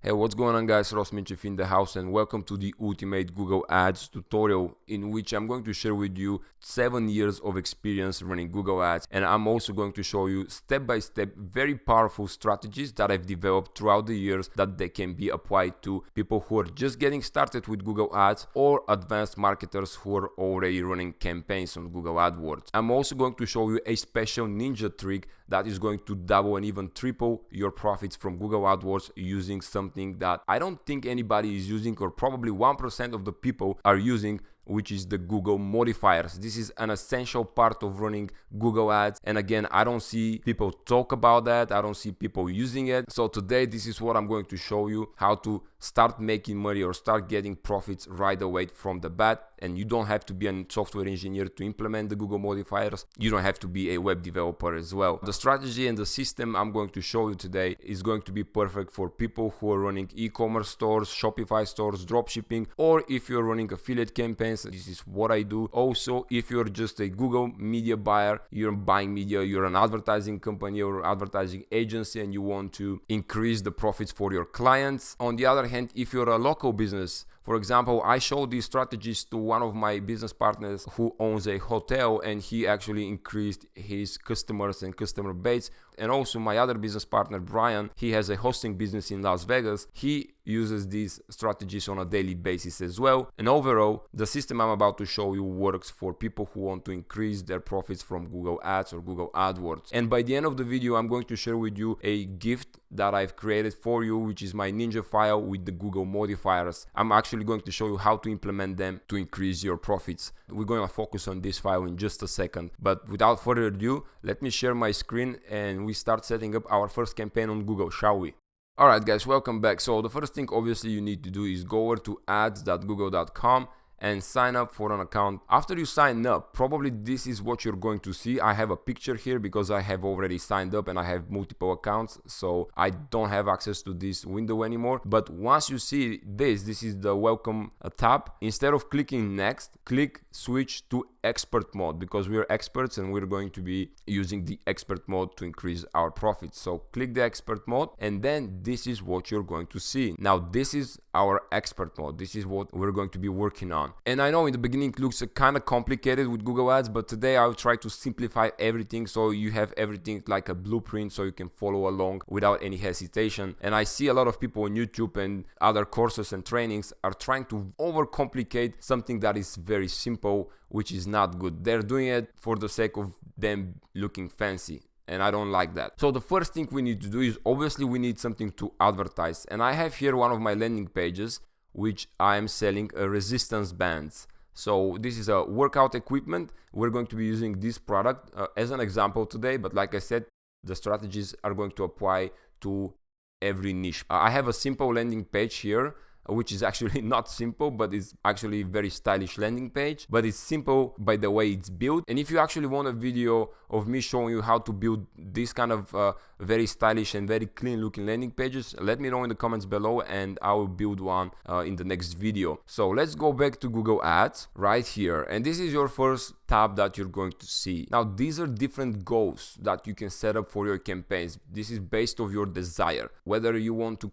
Hey, what's going on guys, Ross Minchef in the house, and welcome to the Ultimate Google Ads tutorial, in which I'm going to share with you 7 years of experience running Google Ads, and I'm also going to show you step by step very powerful strategies that I've developed throughout the years that they can be applied to people who are just getting started with Google Ads or advanced marketers who are already running campaigns on Google AdWords. I'm also going to show you a special ninja trick that is going to double and even triple your profits from Google AdWords using something that I don't think anybody is using, or probably 1% of the people are using, which is the Google Modifiers. This is an essential part of running Google Ads, and again, I don't see people talk about that. I don't see people using it. So today, this is what I'm going to show you, how to start making money or start getting profits right away from the bat. And you don't have to be a software engineer to implement the Google Modifiers. You don't have to be a web developer as well. The strategy and the system I'm going to show you today is going to be perfect for people who are running e-commerce stores, Shopify stores, dropshipping, or if you're running affiliate campaigns. This is what I do. Also, if you're just a Google media buyer, you're buying media, you're an advertising company or advertising agency, and you want to increase the profits for your clients. On the other hand, if you're a local business, for example, I showed these strategies to one of my business partners who owns a hotel, and he actually increased his customers and customer base. And also my other business partner, Brian, he has a hosting business in Las Vegas. He uses these strategies on a daily basis as well. And overall, the system I'm about to show you works for people who want to increase their profits from Google Ads or Google AdWords. And by the end of the video, I'm going to share with you a gift that I've created for you, which is my ninja file with the Google Modifiers. I'm actually going to show you how to implement them to increase your profits. We're going to focus on this file in just a second. But without further ado, let me share my screen and we start setting up our first campaign on Google, shall we? Alright guys, welcome back. So the first thing obviously you need to do is go over to ads.google.com and sign up for an account. After you sign up, probably this is what you're going to see. I have a picture here because I have already signed up and I have multiple accounts, so I don't have access to this window anymore. But once you see this is the welcome tab. Instead of clicking next, click switch to expert mode, because we're experts and we're going to be using the expert mode to increase our profits. So click the expert mode, and then this is what you're going to see. Now this is our expert mode. This is what we're going to be working on. And I know in the beginning it looks kind of complicated with Google Ads, but today I'll try to simplify everything so you have everything like a blueprint so you can follow along without any hesitation. And I see a lot of people on YouTube and other courses and trainings are trying to overcomplicate something that is very simple, which is not good. They're doing it for the sake of them looking fancy, and I don't like that. So the first thing we need to do is obviously we need something to advertise, and I have here one of my landing pages which I am selling resistance bands. So this is a workout equipment. We're going to be using this product as an example today, but like I said, the strategies are going to apply to every niche. I have a simple landing page here, which is actually not simple, but it's actually a very stylish landing page. But it's simple by the way it's built. And if you actually want a video of me showing you how to build this kind of very stylish and very clean looking landing pages, let me know in the comments below and I will build one in the next video. So let's go back to Google Ads right here, and this is your first tab that you're going to see. Now these are different goals that you can set up for your campaigns. This is based on your desire, whether you want to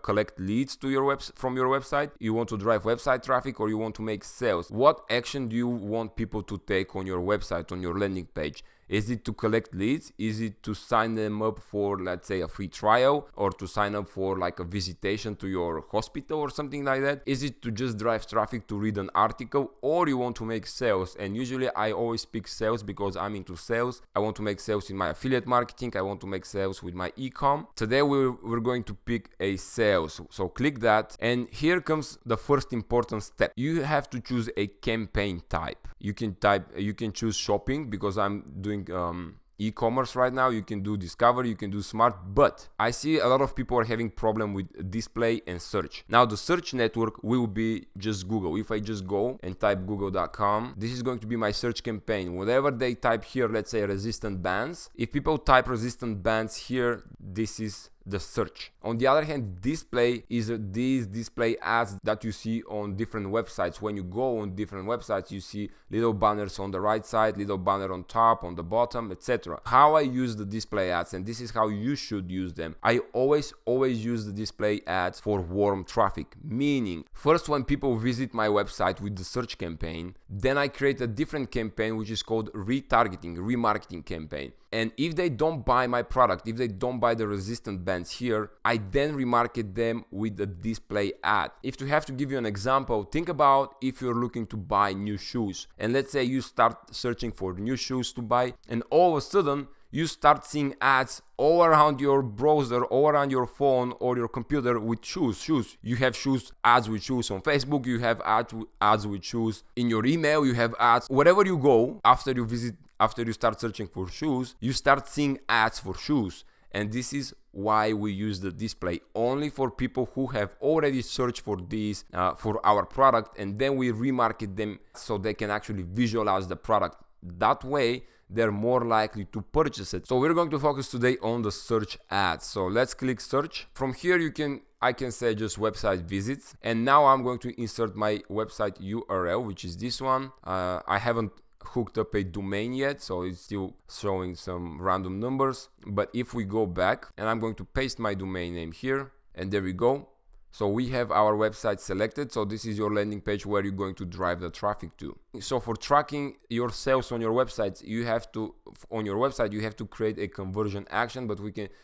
collect leads to your from your website, you want to drive website traffic, or you want to make sales. What action do you want people to take on your website, on your landing page? Is it to collect leads? Is it to sign them up for, let's say, a free trial, or to sign up for like a visitation to your hospital or something like that? Is it to just drive traffic to read an article, or you want to make sales? And usually I always pick sales because I'm into sales. I want to make sales in my affiliate marketing. I want to make sales with my e-com. Today we're going to pick a sales. So click that, and here comes the first important step. You have to choose a campaign type. You can choose shopping because I'm doing e-commerce right now. You can do discovery, you can do smart, but I see a lot of people are having problem with display and search. Now the search network will be just Google. If I just go and type google.com, this is going to be my search campaign. Whatever they type here, let's say resistant bands, if people type resistant bands here, this is the search. On the other hand, display is these display ads that you see on different websites. When you go on different websites, you see little banners on the right side, little banner on top, on the bottom, etc. How I use the display ads, and this is how you should use them. I always use the display ads for warm traffic, meaning first when people visit my website with the search campaign, then I create a different campaign which is called remarketing campaign. And if they don't buy my product, if they don't buy the resistant bands here, I then remarket them with the display ad. If to have to give you an example, think about if you're looking to buy new shoes, and let's say you start searching for new shoes to buy, and all of a sudden you start seeing ads all around your browser, all around your phone or your computer with shoes. You have ads with shoes on Facebook, you have ads with shoes in your email, you have ads. Wherever you go, after you start searching for shoes, you start seeing ads for shoes. And this is why we use the display only for people who have already searched for these, for our product, and then we remarket them so they can actually visualize the product. That way, they're more likely to purchase it. So we're going to focus today on the search ads. So let's click search. From here, I can say just website visits. And now I'm going to insert my website URL, which is this one. I haven't hooked up a domain yet, so it's still showing some random numbers. But if we go back, and I'm going to paste my domain name here, and there we go. So we have our website selected. So this is your landing page where you're going to drive the traffic to. So for tracking your sales on your website, you have to create a conversion action, but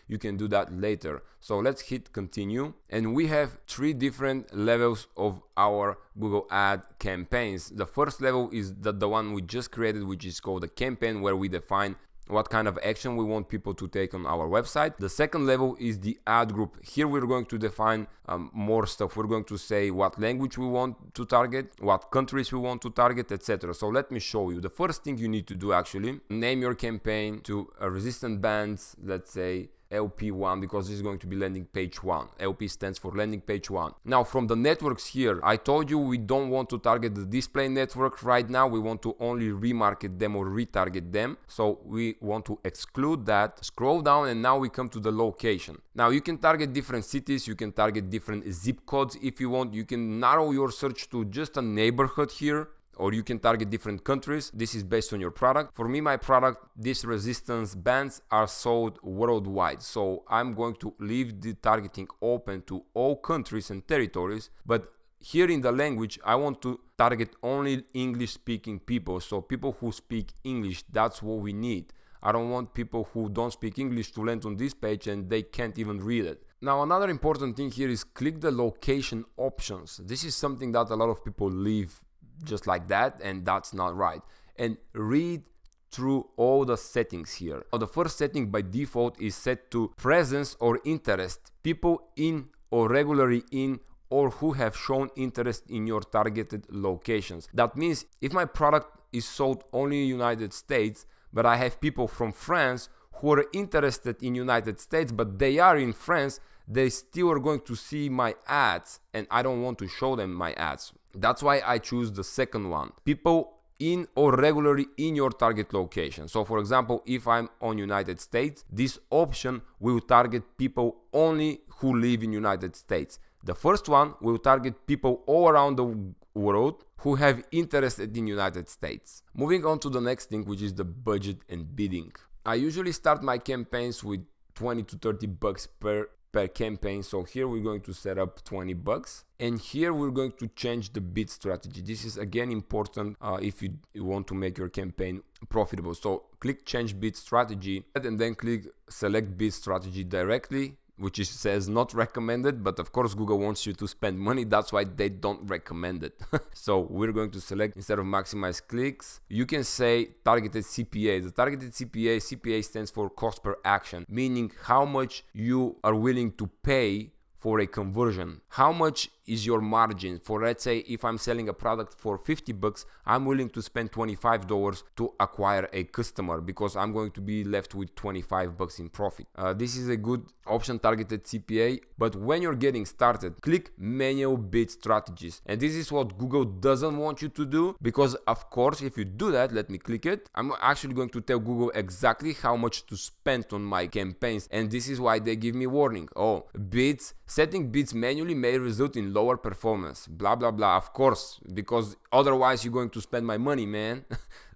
you can do that later. So let's hit continue, and we have 3 different levels of our Google ad campaigns. The first level is the one we just created, which is called a campaign, where we define what kind of action we want people to take on our website. The second level is the ad group. Here we're going to define more stuff. We're going to say what language we want to target, what countries we want to target, etc. So let me show you. The first thing you need to do, actually, name your campaign to resistant bands, let's say LP1, because this is going to be landing page 1. LP stands for landing page 1. Now from the networks here, I told you we don't want to target the display network right now. We want to only remarket them or retarget them. So we want to exclude that. Scroll down, and now we come to the location. Now you can target different cities, you can target different zip codes if you want. You can narrow your search to just a neighborhood here, or you can target different countries. This is based on your product. For me, my product, these resistance bands are sold worldwide. So I'm going to leave the targeting open to all countries and territories. But here in the language, I want to target only English speaking people. So people who speak English, that's what we need. I don't want people who don't speak English to land on this page and they can't even read it. Now, another important thing here is click the location options. This is something that a lot of people leave just like that, and that's not right. And read through all the settings here. Now, the first setting by default is set to presence or interest, people in or regularly in or who have shown interest in your targeted locations. That means if my product is sold only in United States, but I have people from France who are interested in United States, but they are in France, they still are going to see my ads, and I don't want to show them my ads. That's why I choose the second one. People in or regularly in your target location. So for example, if I'm on United States, this option will target people only who live in United States. The first one will target people all around the world who have interest in United States. Moving on to the next thing, which is the budget and bidding. I usually start my campaigns with 20 to 30 bucks per campaign. So here we're going to set up 20 bucks, and here we're going to change the bid strategy. This is again important if you want to make your campaign profitable. So click change bid strategy, and then click select bid strategy directly, which says not recommended, but of course Google wants you to spend money, that's why they don't recommend it. So we're going to select, instead of maximize clicks, you can say targeted CPA. The targeted CPA stands for cost per action, meaning how much you are willing to pay for a conversion? How much is your margin? For, let's say, if I'm selling a product for 50 bucks, I'm willing to spend $25 to acquire a customer because I'm going to be left with 25 bucks in profit. This is a good option targeted CPA, but when you're getting started, click manual bid strategies. And this is what Google doesn't want you to do, because of course, if you do that, let me click it. I'm actually going to tell Google exactly how much to spend on my campaigns. And this is why they give me warning. Oh, bids, setting bids manually may result in lower performance, blah, blah, blah. Of course, because otherwise you're going to spend my money, man.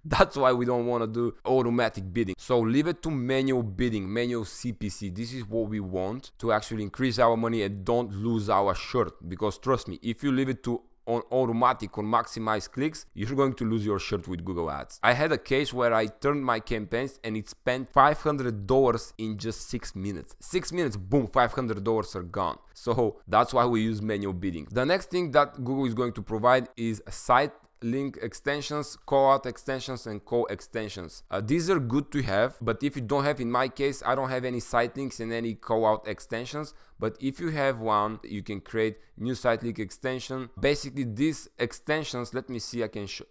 That's why we don't want to do automatic bidding. So leave it to manual bidding, manual CPC. This is what we want to actually increase our money and don't lose our shirt. Because trust me, if you leave it to on automatic or maximize clicks, you're going to lose your shirt with Google Ads. I had a case where I turned my campaigns and it spent $500 in just 6 minutes. 6 minutes, boom, $500 are gone. So that's why we use manual bidding. The next thing that Google is going to provide is site link extensions, call-out extensions, and co-extensions. These are good to have, but if you don't have, in my case, I don't have any site links and any call-out extensions. But if you have one, you can create new site link extension. Basically, these extensions, let me see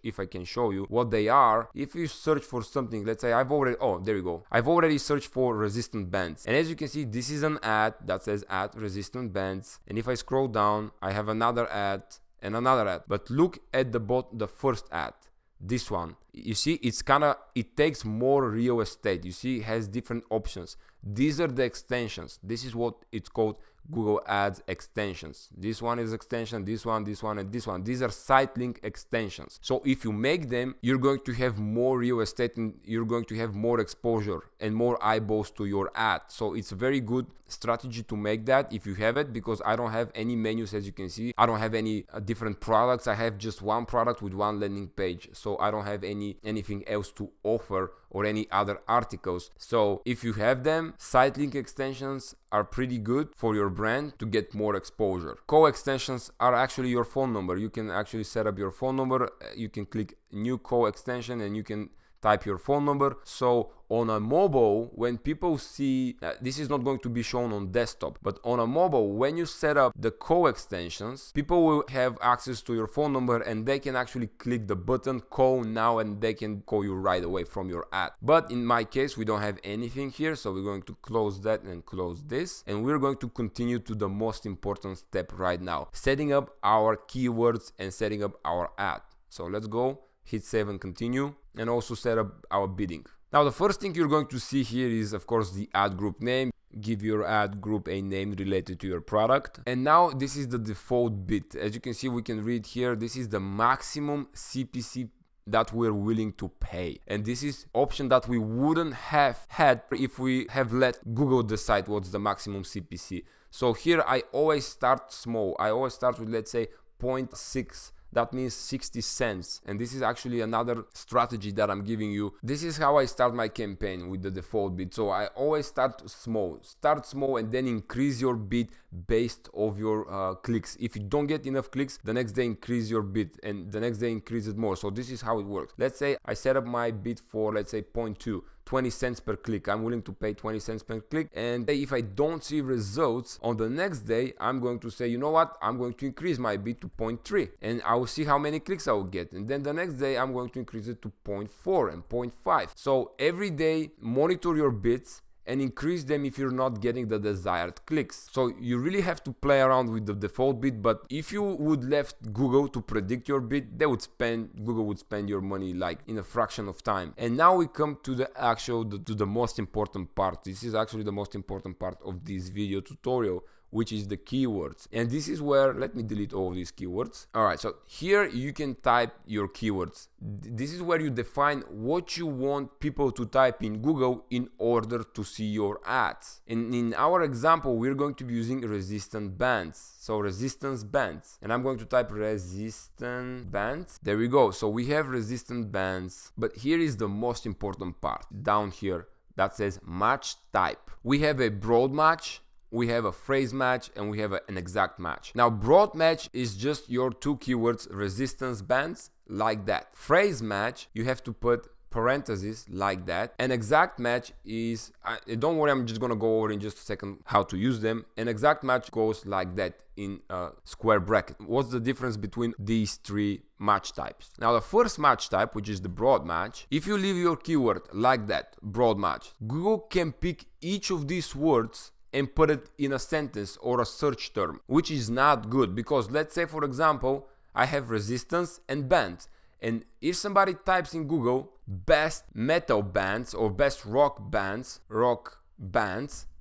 if I can show you what they are. If you search for something, let's say there you go. I've already searched for resistant bands. And as you can see, this is an ad that says ad resistant bands. And if I scroll down, I have another ad and another ad. But look at the first ad, this one. You see, it takes more real estate. You see, it has different options. These are the extensions. This is what it's called, Google Ads extensions. This one is extension, this one, and this one. These are site link extensions. So if you make them, you're going to have more real estate and you're going to have more exposure and more eyeballs to your ad. So it's a very good strategy to make that if you have it, because I don't have any menus, as you can see. I don't have any different products. I have just one product with one landing page. So I don't have anything else to offer or any other articles. So if you have them, site link extensions are pretty good for your brand to get more exposure. Co-extensions are actually your phone number. You can actually set up your phone number. You can click new co-extension and you can type your phone number. So on a mobile, when people see, this is not going to be shown on desktop, but on a mobile, when you set up the co-extensions, people will have access to your phone number and they can actually click the button call now and they can call you right away from your ad. But in my case, we don't have anything here, so we're going to close that and close this, and we're going to continue to the most important step right now, setting up our keywords and setting up our ad. So let's go, hit save and continue, and also set up our bidding. Now, the first thing you're going to see here is, of course, the ad group name. Give your ad group a name related to your product. And now this is the default bid. As you can see, we can read here, this is the maximum CPC that we're willing to pay. And this is option that we wouldn't have had if we have let Google decide what's the maximum CPC. So here I always start small. I always start with, let's say, 0.6. That means 60 cents. And this is actually another strategy that I'm giving you. This is how I start my campaign with the default bid. So I always start small. Start small and then increase your bid based off your clicks. If you don't get enough clicks, the next day increase your bid and the next day increase it more. So this is how it works. Let's say I set up my bid for, let's say, 0.2. 20 cents per click. I'm willing to pay 20 cents per click. And if I don't see results on the next day, I'm going to say, you know what? I'm going to increase my bid to 0.3 and I will see how many clicks I will get. And then the next day, I'm going to increase it to 0.4 and 0.5. So every day, monitor your bids and increase them if you're not getting the desired clicks. So you really have to play around with the default bid, but if you would left Google to predict your bid, Google would spend your money like in a fraction of time. And now we come to the most important part. This is actually the most important part of this video tutorial, which is the keywords. And this is where, let me delete all of these keywords. All right, so here you can type your keywords. This is where you define what you want people to type in Google in order to see your ads. And in our example, we're going to be using resistant bands. So resistance bands. And I'm going to type resistant bands. There we go. So we have resistant bands. But here is the most important part down here that says match type. We have a broad match, we have a phrase match, and we have an exact match. Now, broad match is just your two keywords, resistance bands, like that. Phrase match, you have to put parentheses like that. An exact match is, don't worry, I'm just gonna go over in just a second how to use them. An exact match goes like that in a square bracket. What's the difference between these three match types? Now the first match type, which is the broad match, if you leave your keyword like that, broad match, Google can pick each of these words and put it in a sentence or a search term, which is not good, because let's say, for example, I have resistance and bands, and if somebody types in Google best metal bands or best rock bands,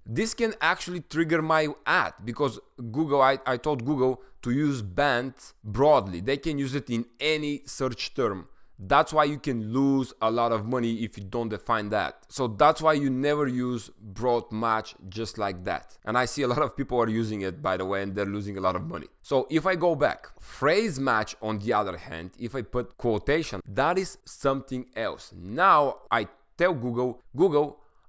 this can actually trigger my ad, because Google, I told Google to use bands broadly. They can use it in any search term. That's why you can lose a lot of money if you don't define that. So that's why you never use broad match just like that. And I see a lot of people are using it, by the way, and they're losing a lot of money. So if I go back, phrase match on the other hand, if I put quotation, that is something else. Now I tell Google,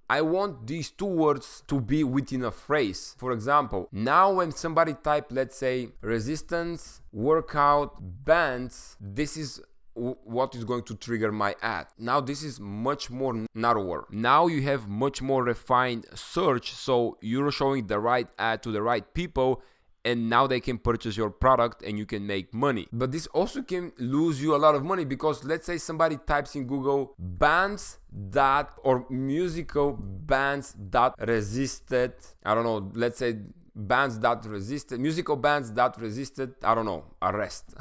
I want these two words to be within a phrase. For example, now when somebody type, let's say, resistance, workout, bands, this is what is going to trigger my ad. Now this is much more narrower. Now you have much more refined search, so you're showing the right ad to the right people, and now they can purchase your product and you can make money. But this also can lose you a lot of money, because let's say somebody types in Google bands that, or musical bands that resisted, I don't know, let's say bands that resisted, musical bands that resisted, I don't know, arrest.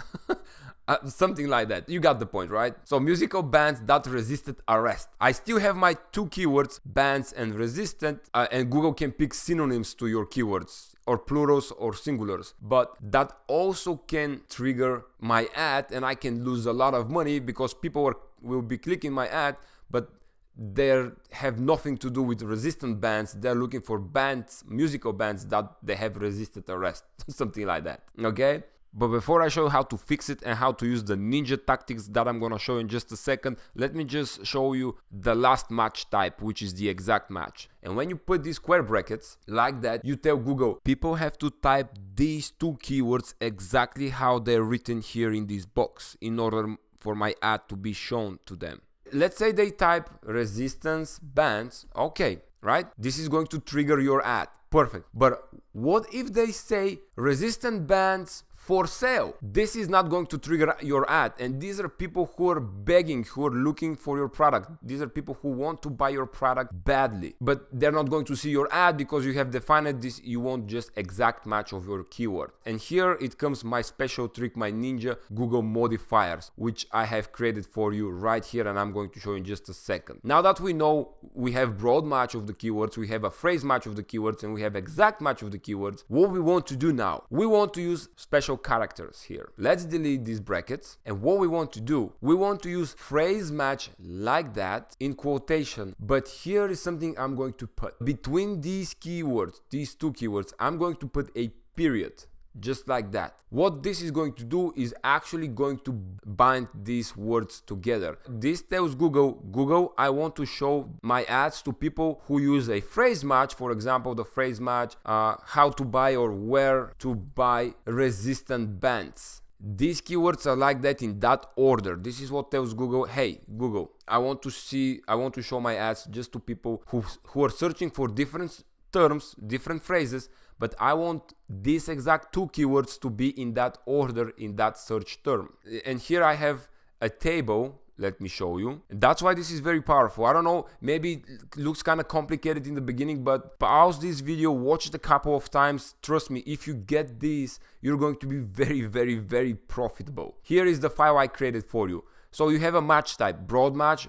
Something like that. You got the point, right? So musical bands that resisted arrest. I still have my two keywords, bands and resistant, and Google can pick synonyms to your keywords, or plurals or singulars. But that also can trigger my ad, and I can lose a lot of money, because people will be clicking my ad, but they have nothing to do with resistant bands. They're looking for bands, musical bands that they have resisted arrest. Something like that. Okay? But before I show you how to fix it and how to use the ninja tactics that I'm gonna show in just a second, let me just show you the last match type, which is the exact match. And when you put these square brackets like that, you tell Google, people have to type these two keywords exactly how they're written here in this box in order for my ad to be shown to them. Let's say they type resistance bands, okay, right? This is going to trigger your ad, perfect. But what if they say resistant bands for sale? This is not going to trigger your ad, and these are people who are begging, who are looking for your product. These are people who want to buy your product badly, but they're not going to see your ad because you have defined this. You want just exact match of your keyword. And here it comes my special trick, my ninja Google modifiers, which I have created for you right here, and I'm going to show you in just a second. Now that we know we have broad match of the keywords, we have a phrase match of the keywords, and we have exact match of the keywords, what we want to do now, we want to use special characters here. Let's delete these brackets, and what we want to do, we want to use phrase match like that in quotation, but here is something I'm going to put between these keywords, these two keywords. I'm going to put a period, just like that. What this is going to do is actually going to bind these words together. This tells Google, I want to show my ads to people who use a phrase match. For example, the phrase match, how to buy or where to buy resistant bands. These keywords are like that in that order. This is what tells Google, hey Google, I want to show my ads just to people who are searching for different terms, different phrases, but I want these exact two keywords to be in that order in that search term. And here I have a table. Let me show you. That's why this is very powerful. I don't know, maybe it looks kind of complicated in the beginning, but pause this video, watch it a couple of times. Trust me, if you get this, you're going to be very, very, very profitable. Here is the file I created for you. So you have a match type, broad match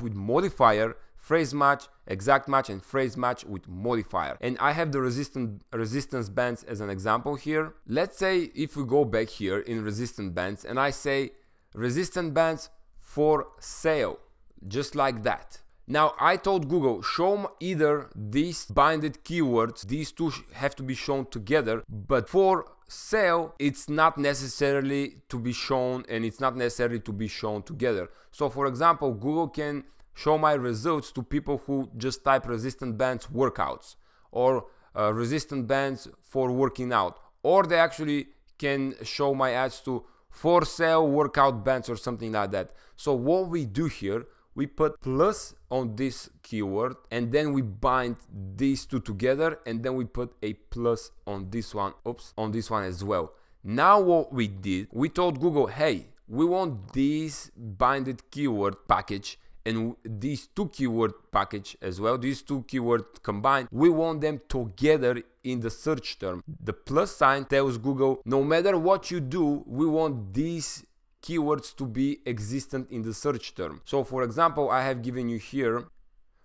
with modifier, phrase match, exact match, and phrase match with modifier. And I have the resistance bands as an example here. Let's say if we go back here in resistant bands and I say resistant bands for sale, just like that. Now I told Google, show either these binded keywords, these two have to be shown together, but for sale it's not necessarily to be shown, and it's not necessary to be shown together. So for example, Google can show my results to people who just type resistant bands workouts, or resistant bands for working out, or they actually can show my ads to for sale workout bands or something like that. So what we do here, we put plus on this keyword, and then we bind these two together, and then we put a plus on this one, on this one as well. Now what we did, we told Google, hey, we want this binded keyword package and these two keyword package as well, these two keywords combined, we want them together in the search term. The plus sign tells Google, no matter what you do, we want these keywords to be existent in the search term. So for example, I have given you here,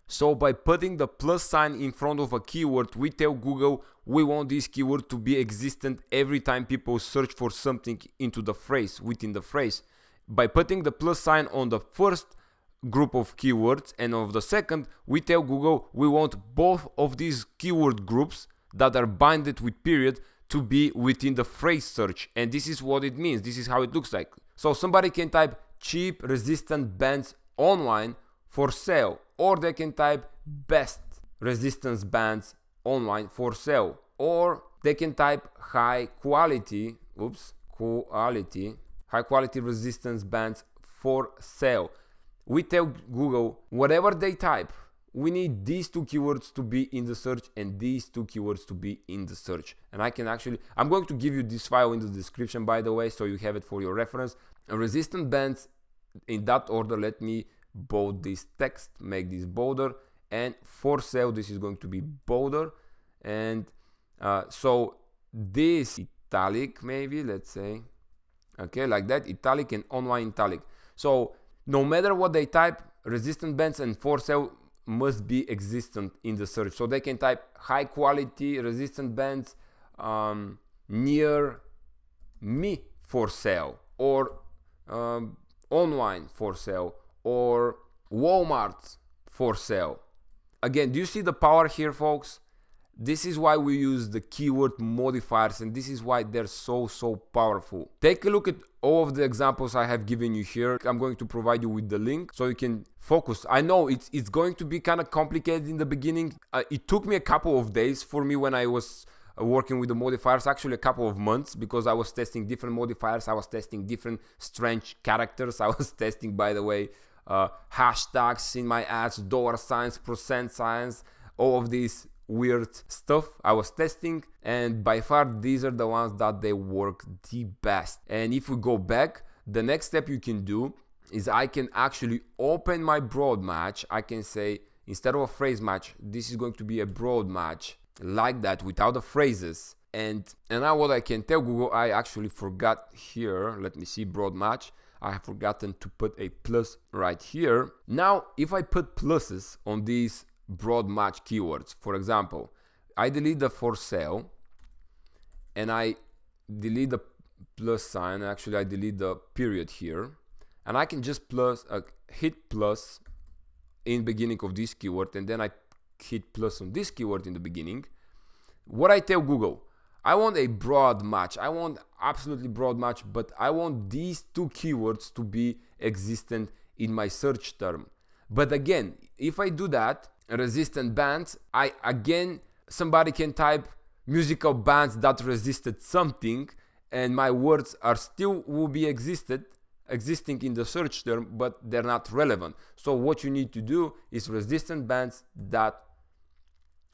so by putting the plus sign in front of a keyword, we tell Google we want this keyword to be existent every time people search for something into the phrase, within the phrase. By putting the plus sign on the first group of keywords and of the second, we tell Google we want both of these keyword groups that are binded with period to be within the phrase search. And this is what it means. This is how it looks like. So somebody can type cheap resistant bands online for sale, or they can type best resistance bands online for sale, or they can type high quality resistance bands for sale. We tell Google whatever they type, we need these two keywords to be in the search and these two keywords to be in the search. And I'm going to give you this file in the description, by the way, so you have it for your reference. Resistant bands in that order. Let me bold this text, make this bolder, and for sale this is going to be bolder, and so this italic, maybe, let's say, okay, like that, italic and online italic. So no matter what they type, resistant bands and for sale must be existent in the search. So they can type high quality resistant bands near me for sale, or online for sale, or Walmart for sale. Again, do you see the power here, folks? This is why we use the keyword modifiers, and this is why they're so powerful. Take a look at all of the examples I have given you here. I'm going to provide you with the link so you can focus. I know it's going to be kind of complicated in the beginning. It took me a couple of days for me when I was working with the modifiers, actually a couple of months, because I was testing different modifiers. I was testing different strange characters. I was testing, by the way, hashtags in my ads, dollar signs, percent signs, all of these weird stuff I was testing, and by far these are the ones that they work the best. And if we go back, the next step you can do is I can actually open my broad match. I can say, instead of a phrase match, this is going to be a broad match, like that, without the phrases. And now what I can tell Google, I actually forgot here, let me see, broad match, I have forgotten to put a plus right here. Now if I put pluses on these broad match keywords, for example, I delete the for sale and I delete the plus sign, actually I delete the period here, and I can just hit plus in beginning of this keyword, and then I hit plus on this keyword in the beginning. What I tell Google, I want a broad match, I want absolutely broad match, but I want these two keywords to be existent in my search term. But again, if I do that, resistant bands, somebody can type musical bands that resisted something, and my words are still will be existing in the search term, but they're not relevant. So what you need to do is resistant bands that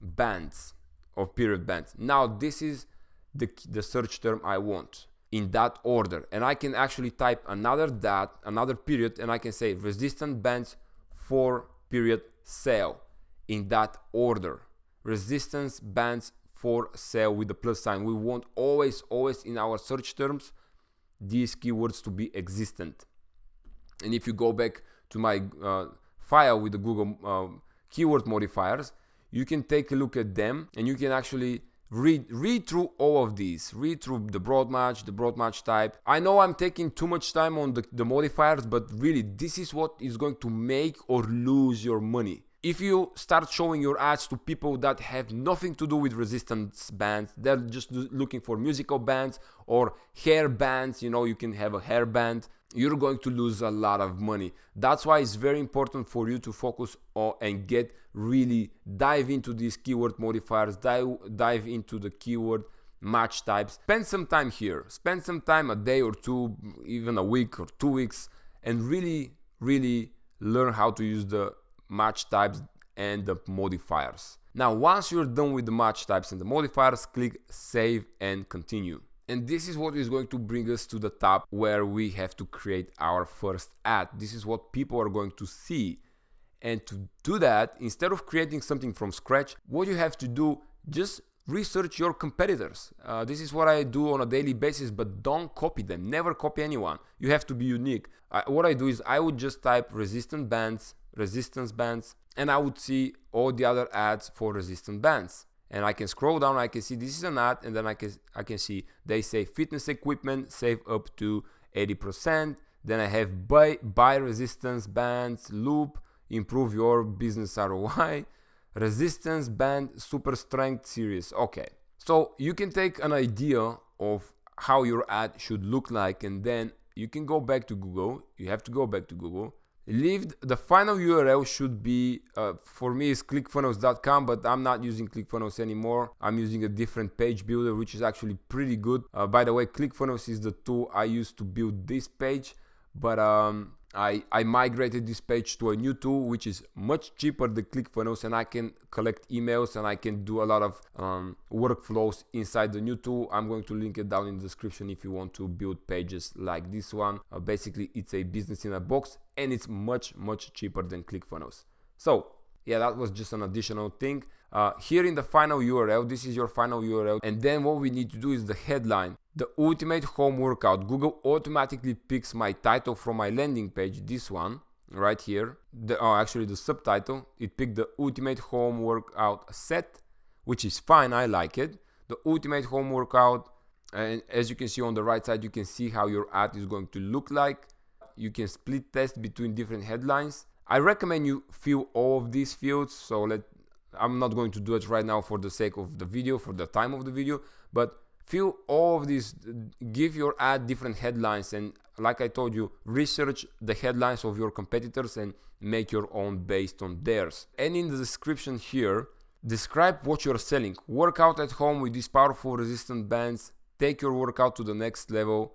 bands or period bands. Now this is the search term I want in that order, and I can actually type another period, and I can say resistant bands for period sale in that order. Resistance bands for sale with the plus sign. We want always in our search terms these keywords to be existent. And if you go back to my file with the Google keyword modifiers, you can take a look at them, and you can actually read through all of these, read through the broad match type. I know I'm taking too much time on the modifiers, but really this is what is going to make or lose your money. If you start showing your ads to people that have nothing to do with resistance bands, they're just looking for musical bands or hair bands, you can have a hair band, you're going to lose a lot of money. That's why it's very important for you to focus on and dive into these keyword modifiers, dive into the keyword match types. Spend some time here, spend some time, a day or two, even a week or 2 weeks, and really learn how to use the match types and the modifiers. Now, once you're done with the match types and the modifiers, click save and continue. And this is what is going to bring us to the top where we have to create our first ad. This is what people are going to see. And to do that, instead of creating something from scratch, what you have to do, just research your competitors. This is what I do on a daily basis, but don't copy them. Never copy anyone. You have to be unique. What I do is I would just type resistance bands, and I would see all the other ads for resistant bands. And I can scroll down, I can see this is an ad, and then I can see they say fitness equipment, save up to 80%. Then I have buy resistance bands, loop, improve your business ROI, resistance band, super strength series. Okay, so you can take an idea of how your ad should look like, and then you can go back to Google. You have to go back to Google. Leave the final URL should be for me is clickfunnels.com, but I'm not using ClickFunnels anymore. I'm using a different page builder, which is actually pretty good. By the way, ClickFunnels is the tool I used to build this page, but I migrated this page to a new tool which is much cheaper than ClickFunnels, and I can collect emails and I can do a lot of workflows inside the new tool. I'm going to link it down in the description if you want to build pages like this one. Basically, it's a business in a box, and it's much cheaper than ClickFunnels. So yeah, that was just an additional thing. Here in the final URL, this is your final URL, and then what we need to do is the headline. The ultimate home workout. Google automatically picks my title from my landing page, this one right here. Actually the subtitle, it picked the ultimate home workout set, which is fine, I like it. The ultimate home workout, and as you can see on the right side, you can see how your ad is going to look like. You can split test between different headlines. I recommend you fill all of these fields, so I'm not going to do it right now for the sake of the video, for the time of the video, but fill all of these, give your ad different headlines, and like I told you, research the headlines of your competitors and make your own based on theirs. And in the description here, describe what you're selling. Workout at home with these powerful resistant bands. Take your workout to the next level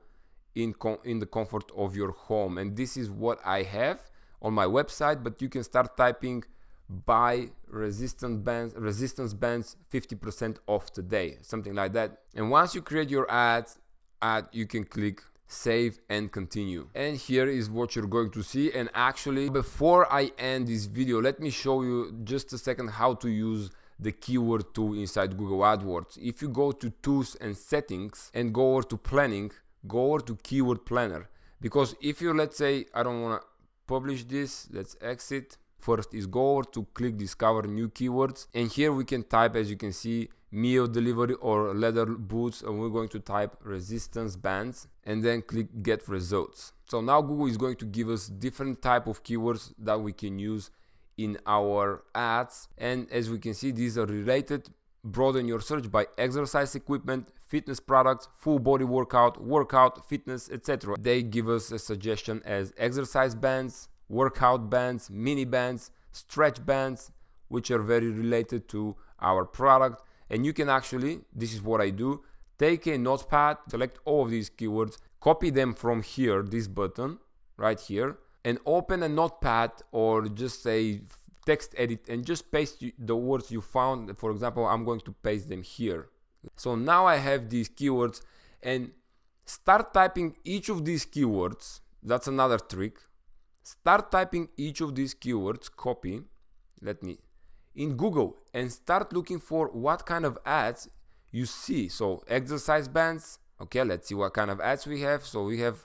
in the comfort of your home. And this is what I have on my website, but you can start typing buy resistance bands 50% off today, something like that. And once you create your ad, you can click save and continue, and here is what you're going to see. And actually, before I end this video, let me show you just a second how to use the keyword tool inside Google AdWords. If you go to tools and settings and go over to planning, go over to keyword planner, because if you, let's say, I don't want to publish this, let's exit. First is go over to click discover new keywords, and here we can type, as you can see, meal delivery or leather boots, and we're going to type resistance bands and then click get results. So now Google is going to give us different type of keywords that we can use in our ads, and as we can see, these are related. Broaden your search by exercise equipment, fitness products, full body workout, fitness, etc. They give us a suggestion as exercise bands, workout bands, mini bands, stretch bands, which are very related to our product. And you can actually, this is what I do, take a notepad, select all of these keywords, copy them from here, this button right here, and open a notepad or just a text edit and just paste the words you found. For example, I'm going to paste them here. So now I have these keywords, and start typing each of these keywords. That's another trick. Start typing each of these keywords, copy, in Google, and start looking for what kind of ads you see. So exercise bands, okay, let's see what kind of ads we have. So we have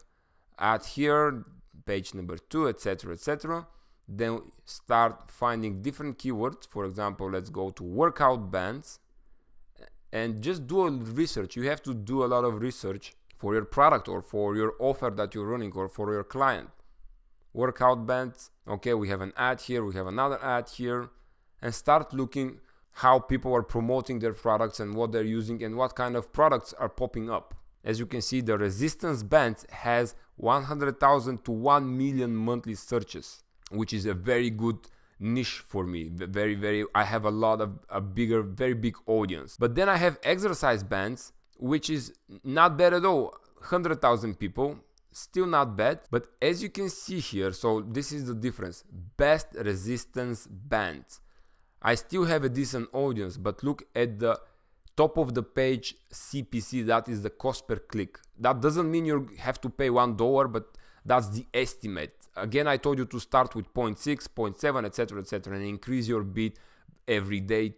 ad here, page number 2, etc, etc. Then start finding different keywords. For example, let's go to workout bands and just do a research. You have to do a lot of research for your product or for your offer that you're running or for your client. Workout bands, okay, we have an ad here, we have another ad here, and start looking how people are promoting their products and what they're using and what kind of products are popping up. As you can see, the resistance bands has 100,000 to 1 million monthly searches, which is a very good niche for me. I have a very big audience. But then I have exercise bands, which is not bad at all. 100,000 people, still not bad. But as you can see here, so this is the difference. Best resistance bands. I still have a decent audience, but look at the top of the page CPC, that is the cost per click. That doesn't mean you have to pay $1, but that's the estimate. Again, I told you to start with 0.6, 0.7, etc., and increase your bid every day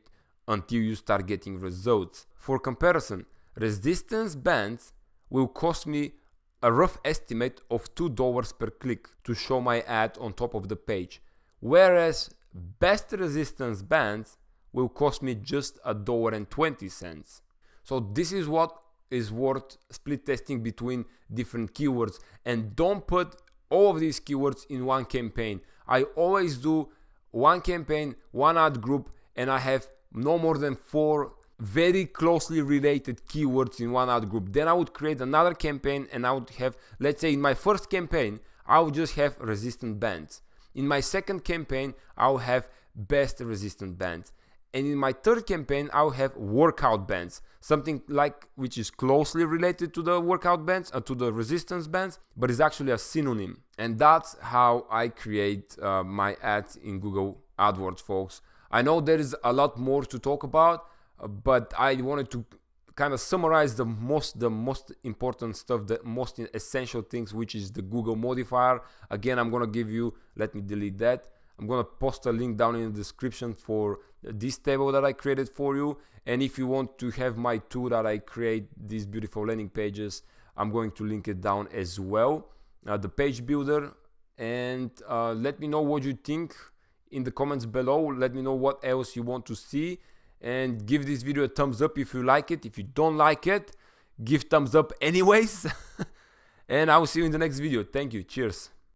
until you start getting results. For comparison, resistance bands will cost me a rough estimate of $2 per click to show my ad on top of the page, whereas best resistance bands will cost me just $1.20. So this is what is worth split testing between different keywords, and don't put all of these keywords in one campaign. I always do one campaign, one ad group, and I have no more than 4 very closely related keywords in one ad group. Then I would create another campaign, and I would have, let's say in my first campaign, I would just have resistant bands. In my second campaign, I'll have best resistant bands. And in my third campaign, I'll have workout bands, something like which is closely related to the workout bands, to the resistance bands, but is actually a synonym. And that's how I create my ads in Google AdWords, folks. I know there is a lot more to talk about, but I wanted to kind of summarize the most important stuff, the most essential things, which is the Google modifier. Again, I'm gonna give you, let me delete that. I'm gonna post a link down in the description for this table that I created for you. And if you want to have my tool that I create these beautiful landing pages, I'm going to link it down as well, the page builder. And let me know what you think in the comments below. Let me know what else you want to see, and give this video a thumbs up if you like it. If you don't like it, give thumbs up anyways. And I will see you in the next video. Thank you. Cheers.